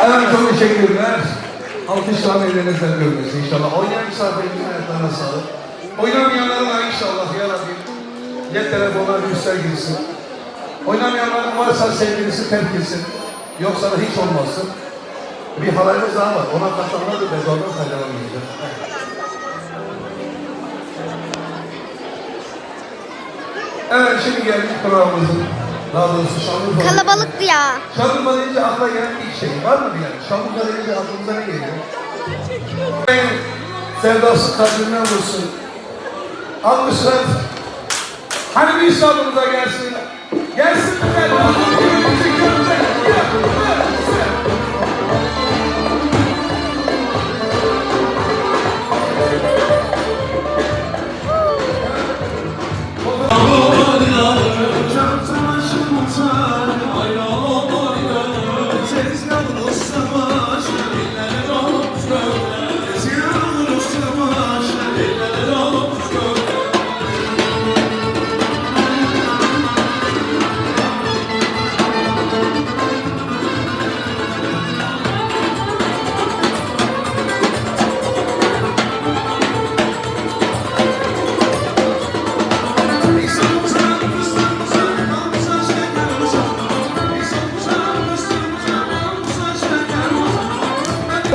Evet, çok teşekkürler. Alkışlarla ellerinizden görmesin inşallah. Oynayan misafirimizin ayaklarına sağlık. Oynamayanların da inşallah ya Rabbi cep telefonları üstler girsin. Oynamayanların varsa sevgilisi terk etsin. Yoksa da hiç olmasın. Bir halayımız daha var. Ona katılanlar da bedavadan faydalanmayacak. Evet, şimdi geldik programımızın. Daha doğrusu Şanlıurfa. Kalabalıktı ya. Şanlıurfa deyince akla gelen ilk şey var mı bilen? Şanlıurfa deyince aklımıza ne geliyor? Sevdası kalbinden olsun. Almışlar. Hani bir İstanbul'da gelsin. Gelsin mi?